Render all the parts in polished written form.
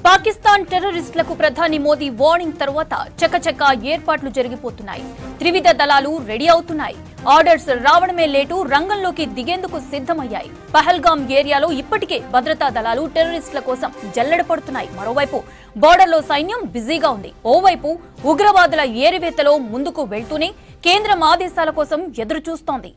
పాకిస్తాన్ టెర్రరిస్టులకు ప్రధాని మోదీ వార్నింగ్ తర్వాత చకచక ఏర్పాట్లు జరిగిపోతున్నాయి. త్రివిధ దళాలు రెడీ అవుతున్నాయి. ఆర్డర్స్ రావడమే లేటు రంగంలోకి దిగేందుకు సిద్ధమయ్యాయి. పహల్గాం ఏరియాలో ఇప్పటికే భద్రతా దళాలు టెర్రరిస్టుల కోసం జల్లెడ పడుతున్నాయి. మరోవైపు బోర్డర్లో సైన్యం బిజీగా ఉంది. ఓవైపు ఉగ్రవాదుల ఏరివేతలో ముందుకు వెళ్తూనే కేంద్రం ఆదేశాల కోసం ఎదురు చూస్తోంది.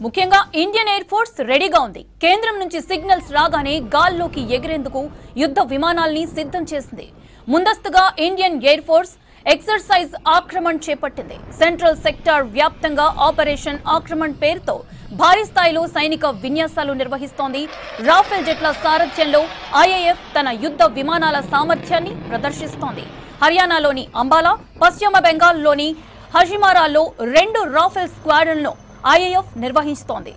ముఖ్యంగా ఇండియన్ ఎయిర్ ఫోర్స్ రెడీగా ఉంది. కేంద్రం నుంచి సిగ్నల్స్ రాగానే గాల్లోకి ఎగిరేందుకు యుద్ధ విమానాల్ని సిద్ధం చేసింది. ముందస్తుగా ఇండియన్ ఎయిర్ ఫోర్స్ ఎక్సర్సైజ్ ఆక్రమణ్ చేపట్టింది. సెంట్రల్ సెక్టార్ వ్యాప్తంగా ఆపరేషన్ ఆక్రమణ్ పేరుతో భారీ స్థాయిలో సైనిక విన్యాసాలు నిర్వహిస్తోంది. రాఫెల్ జెట్ల సారథ్యంలో ఐఏఎఫ్ తన యుద్ధ విమానాల సామర్థ్యాన్ని ప్రదర్శిస్తోంది. హర్యానాలోని అంబాలా, పశ్చిమ బెంగాల్లోని హజిమారాలో 2 రాఫెల్ స్క్వాడ్రన్లను ఐఏఎఫ్ నిర్వహిస్తోంది.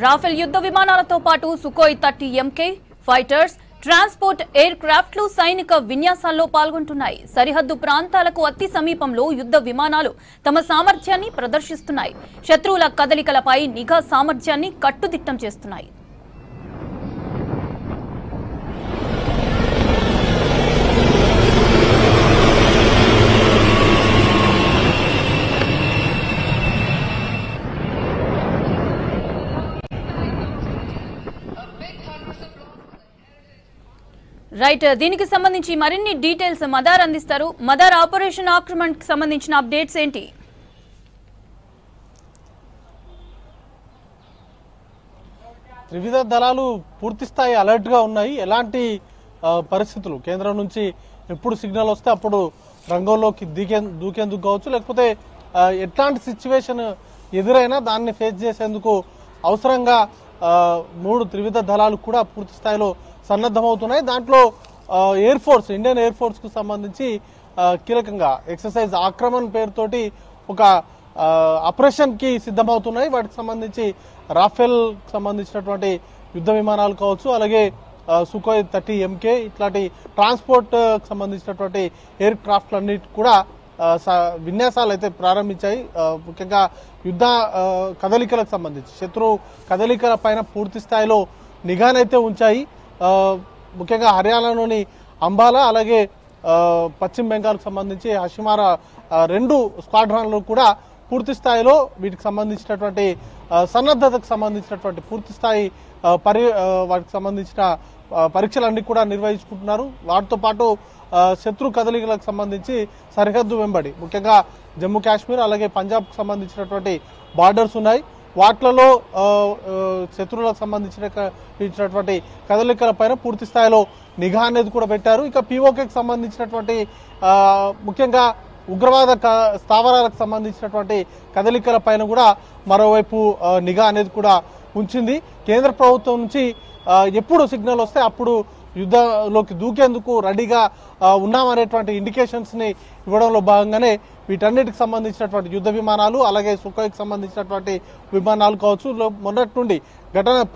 రాఫెల్ యుద్ధ విమానాలతో పాటు సుఖోయ్ 30 MK ఫైటర్స్, ట్రాన్స్పోర్ట్ ఎయిర్ క్రాఫ్ట్లు సైనిక విన్యాసాల్లో పాల్గొంటున్నాయి. సరిహద్దు ప్రాంతాలకు అతి సమీపంలో యుద్ధ విమానాలు తమ సామర్థ్యాన్ని ప్రదర్శిస్తున్నాయి. శత్రువుల కదలికలపై నిఘా సామర్థ్యాన్ని కట్టుదిట్టం చేస్తున్నాయి. రైట్, దీనికి సంబంధించి మరిన్ని డీటెయిల్స్ మదార్ అందిస్తారు. మదార్, ఆపరేషన్ ఆక్రమణ్ కి సంబంధించిన అప్డేట్స్ ఏంటి? త్రివిధ దళాలు పూర్తి స్థాయి అలర్ట్ గా ఉన్నాయి. ఎలాంటి పరిస్థితులు కేంద్రం నుంచి ఎప్పుడు సిగ్నల్ వస్తే అప్పుడు రంగంలోకి దూకేందుకు కావచ్చు, లేకపోతే ఎట్లాంటి సిచ్యువేషన్ ఎదురైనా దాన్ని ఫేస్ చేసేందుకు అవసరంగా 3 త్రివిధ దళాలు కూడా పూర్తి స్థాయిలో సన్నద్ధమవుతున్నాయి. దాంట్లో air force, Indian air force కు సంబంధించి కీలకంగా ఎక్సర్సైజ్ ఆక్రమణ్ పేరుతోటి ఒక ఆపరేషన్ కి సిద్ధమవుతున్నాయి. వాటికి సంబంధించి రాఫెల్ సంబంధించినటువంటి యుద్ధ విమానాలు కావచ్చు, అలాగే సుఖోయ్ 30 MK ఇట్లాంటి ట్రాన్స్పోర్ట్ సంబంధించినటువంటి ఎయిర్ క్రాఫ్ట్ అన్నిటి కూడా విన్యాసాలు అయితే ప్రారంభించాయి. ముఖ్యంగా యుద్ధ కదలికలకు సంబంధించి శత్రు కదలికల పైన పూర్తి స్థాయిలో నిఘానైతే ఉంచాయి. ముఖ్యంగా హర్యానాలోని అంబాలా, అలాగే పశ్చిమ బెంగాల్కు సంబంధించి హషిమారా 2 స్క్వాడ్రాన్లు కూడా పూర్తి స్థాయిలో వీటికి సంబంధించినటువంటి సన్నద్ధతకు సంబంధించినటువంటి పూర్తి స్థాయి వాటికి సంబంధించిన పరీక్షలన్నీ కూడా నిర్వహించుకుంటున్నారు. వాటితో పాటు శత్రు కదలికలకు సంబంధించి సరిహద్దు వెంబడి ముఖ్యంగా జమ్మూ కాశ్మీర్, అలాగే పంజాబ్కు సంబంధించినటువంటి బార్డర్స్ ఉన్నాయి. వాటిలలో శత్రువులకు సంబంధించినటువంటి కదలికల పైన పూర్తి స్థాయిలో నిఘా అనేది కూడా పెట్టారు. ఇక పీఓకేకి సంబంధించినటువంటి ముఖ్యంగా ఉగ్రవాద స్థావరాలకు సంబంధించినటువంటి కదలికల పైన కూడా మరోవైపు నిఘా అనేది కూడా ఉంచింది. కేంద్ర ప్రభుత్వం నుంచి ఎప్పుడు సిగ్నల్ వస్తే అప్పుడు యుద్ధంలోకి దూకేందుకు రెడీగా ఉన్నామనేటువంటి ఇండికేషన్స్ ని ఇవ్వడంలో భాగంగానే వీటన్నిటికి సంబంధించినటువంటి యుద్ధ విమానాలు, అలాగే సుఖోయ్కి సంబంధించినటువంటి విమానాలు కావచ్చు, మొన్నటి నుండి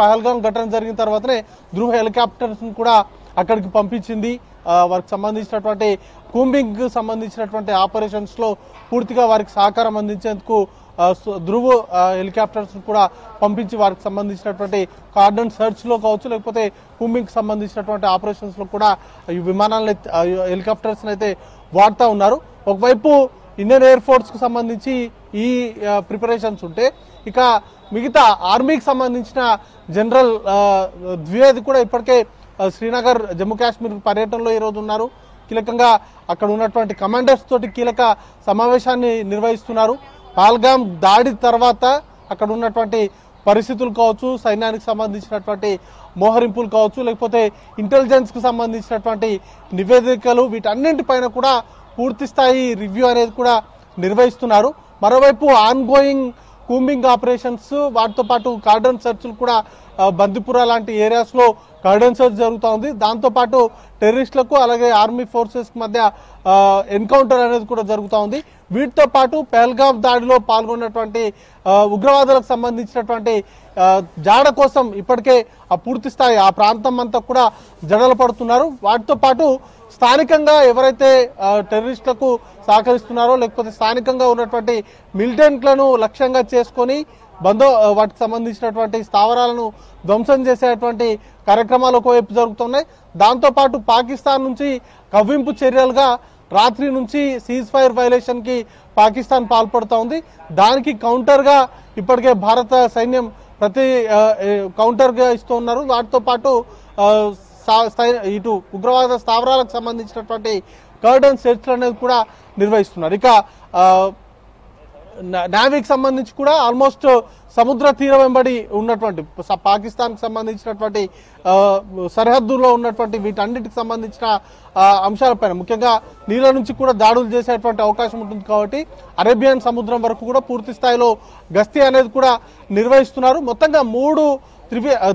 పహల్గాం ఘటన జరిగిన తర్వాతనే ధృవ హెలికాప్టర్స్ కూడా అక్కడికి పంపించింది. వారికి సంబంధించినటువంటి కూంబింగ్ సంబంధించినటువంటి ఆపరేషన్స్ లో పూర్తిగా వారికి సహకారం అందించేందుకు ధృవ హెలికాప్టర్స్ కూడా పంపించి వారికి సంబంధించినటువంటి కార్డన్ సర్చ్ లో కావచ్చు, లేకపోతే కూంబింగ్ సంబంధించినటువంటి ఆపరేషన్స్ లో కూడా ఈ విమానాలను హెలికాప్టర్స్ అయితే వాడుతూ ఉన్నారు. ఒకవైపు ఇండియన్ ఎయిర్ ఫోర్స్ కు సంబంధించి ఈ ప్రిపరేషన్స్ ఉంటే, ఇక మిగతా ఆర్మీకి సంబంధించిన జనరల్ ద్వివేది కూడా ఇప్పటికే శ్రీనగర్, జమ్మూ కాశ్మీర్ పర్యటనలో ఈరోజు ఉన్నారు. కీలకంగా అక్కడ ఉన్నటువంటి కమాండర్స్ తోటి కీలక సమావేశాన్ని నిర్వహిస్తున్నారు. పహల్గాం దాడి తర్వాత అక్కడ ఉన్నటువంటి పరిస్థితులు కావచ్చు, సైన్యానికి సంబంధించినటువంటి మోహరింపులు కావచ్చు, లేకపోతే ఇంటెలిజెన్స్ కు సంబంధించినటువంటి నివేదికలు, వీటన్నింటిపైన కూడా పూర్తి స్థాయి రివ్యూ అనేది కూడా నిర్వహిస్తున్నారు. మరోవైపు ఆన్ గోయింగ్ కూంబింగ్ ఆపరేషన్స్, వాటితో పాటు కార్డన్ సర్చ్లు కూడా బందిపుర లాంటి ఏరియాస్ లో కార్డన్ సర్చ్ జరుగుతూ ఉంది. దాంతో పాటు టెర్రరిస్టులకు అలాగే ఆర్మీ ఫోర్సెస్ మధ్య ఎన్కౌంటర్ అనేది కూడా జరుగుతూ ఉంది. వీటితో పాటు పెహల్గామ్ దాడిలో పాల్గొన్నటువంటి ఉగ్రవాదులకు సంబంధించినటువంటి జాడ కోసం ఇప్పటికే పూర్తి స్థాయి ఆ ప్రాంతం అంతా కూడా జడలు పడుతున్నారు. వాటితో పాటు స్థానికంగా ఎవరైతే టెర్రరిస్టులకు సహకరిస్తున్నారో లేకపోతే స్థానికంగా ఉన్నటువంటి మిలిటెంట్లను లక్ష్యంగా చేసుకొని వాటికి సంబంధించినటువంటి స్థావరాలను ధ్వంసం చేసేటువంటి కార్యక్రమాలు ఒకవైపు జరుగుతున్నాయి. దాంతో పాటు పాకిస్తాన్ నుంచి కవ్వింపు చర్యలుగా రాత్రి నుంచి సీజ్ ఫైర్ వైలేషన్ కి పాకిస్తాన్ పాల్పడుతూ ఉంది. దానికి కౌంటర్ గా ఇప్పటికే భారత సైన్యం ప్రతి కౌంటర్ గా ఇస్తూ ఉన్నారు. వాటితో పాటు ఇటు ఉగ్రవాద స్థావరాలకు సంబంధించినటువంటి కార్డన్ సెర్చ్లు అనేది కూడా నిర్వహిస్తున్నారు. ఇక నేవీకి సంబంధించి కూడా ఆల్మోస్ట్ సముద్ర తీరం వెంబడి ఉన్నటువంటి పాకిస్తాన్ కి సంబంధించినటువంటి సరిహద్దులో ఉన్నటువంటి వీటన్నిటికి సంబంధించిన అంశాలపైన ముఖ్యంగా నీళ్ళ నుంచి కూడా దాడులు చేసేటువంటి అవకాశం ఉంటుంది. కాబట్టి అరేబియన్ సముద్రం వరకు కూడా పూర్తి స్థాయిలో గస్తీ అనేది కూడా నిర్వహిస్తున్నారు. మొత్తంగా 3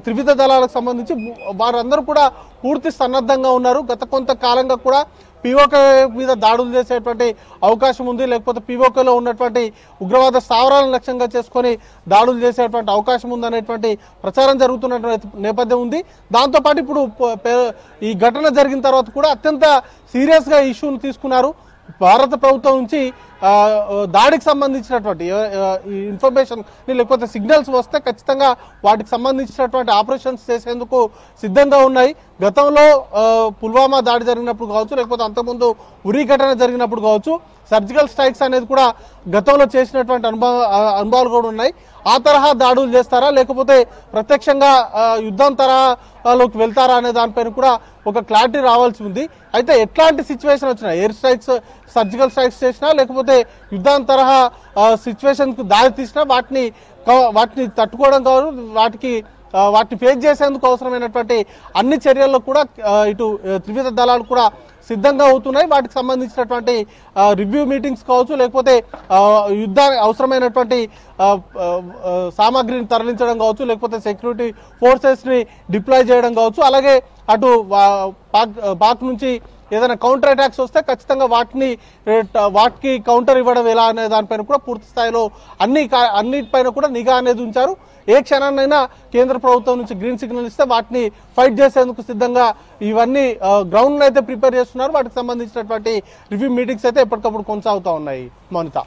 త్రివిధ దళాలకు సంబంధించి వారందరూ కూడా పూర్తి సన్నద్ధంగా ఉన్నారు. గత కొంతకాలంగా కూడా పీఓకే మీద దాడులు చేసేటువంటి అవకాశం ఉంది, లేకపోతే పీఓకేలో ఉన్నటువంటి ఉగ్రవాద స్థావరాలను లక్ష్యంగా చేసుకొని దాడులు చేసేటువంటి అవకాశం ఉందనేటువంటి ప్రచారం జరుగుతున్న నేపథ్యం ఉంది. దాంతోపాటు ఇప్పుడు ఈ ఘటన జరిగిన తర్వాత కూడా అత్యంత సీరియస్ గా ఇష్యూను తీసుకున్నారు. భారత ప్రభుత్వం నుంచి దాడికి సంబంధించినటువంటి ఇన్ఫర్మేషన్ లేకపోతే సిగ్నల్స్ వస్తే ఖచ్చితంగా వాటికి సంబంధించినటువంటి ఆపరేషన్స్ చేసేందుకు సిద్ధంగా ఉన్నాయి. గతంలో పుల్వామా దాడి జరిగినప్పుడు కావచ్చు, లేకపోతే అంతకుముందు ఉరి ఘటన జరిగినప్పుడు కావచ్చు, సర్జికల్ స్ట్రైక్స్ అనేది కూడా గతంలో చేసినటువంటి అనుభవాలు కూడా ఉన్నాయి. ఆ తరహా దాడులు చేస్తారా లేకపోతే ప్రత్యక్షంగా యుద్ధం తరహాలోకి వెళ్తారా అనే దానిపైన కూడా ఒక క్లారిటీ రావాల్సి ఉంది. అయితే ఎట్లాంటి సిచ్యువేషన్ వచ్చినా ఎయిర్ స్ట్రైక్స్ సర్జికల్ స్ట్రైక్స్ చేసినా లేకపోతే యుద్ధం తరహా సిచ్యువేషన్ కు దారి తీసినా వాటిని తట్టుకోవడం కాదు, వాటిని ఫేస్ చేసేందుకు అవసరమైనటువంటి అన్ని చర్యల్లో కూడా ఇటు త్రివిధ దళాలు కూడా సిద్ధంగా అవుతున్నాయి. వాటికి సంబంధించినటువంటి రివ్యూ మీటింగ్స్ కావచ్చు, లేకపోతే యుద్ధానికి అవసరమైనటువంటి సామాగ్రిని తరలించడం కావచ్చు, లేకపోతే సెక్యూరిటీ ఫోర్సెస్ ని డిప్లాయ్ చేయడం కావచ్చు, అలాగే అటు పాక్ నుంచి ఏదైనా కౌంటర్ అటాక్స్ వస్తే ఖచ్చితంగా వాటికి కౌంటర్ ఇవ్వడం ఎలా అనే దానిపైన కూడా పూర్తి స్థాయిలో అన్నిటిపైన కూడా నిఘా అనేది ఉంచారు. ఏ క్షణాన్నైనా కేంద్ర ప్రభుత్వం నుంచి గ్రీన్ సిగ్నల్ ఇస్తే వాటిని ఫైట్ చేసేందుకు సిద్ధంగా ఇవన్నీ గ్రౌండ్ అయితే ప్రిపేర్ చేస్తున్నారు. వాటికి సంబంధించినటువంటి రివ్యూ మీటింగ్స్ అయితే ఎప్పటికప్పుడు కొనసాగుతూ ఉన్నాయి. మౌనిత.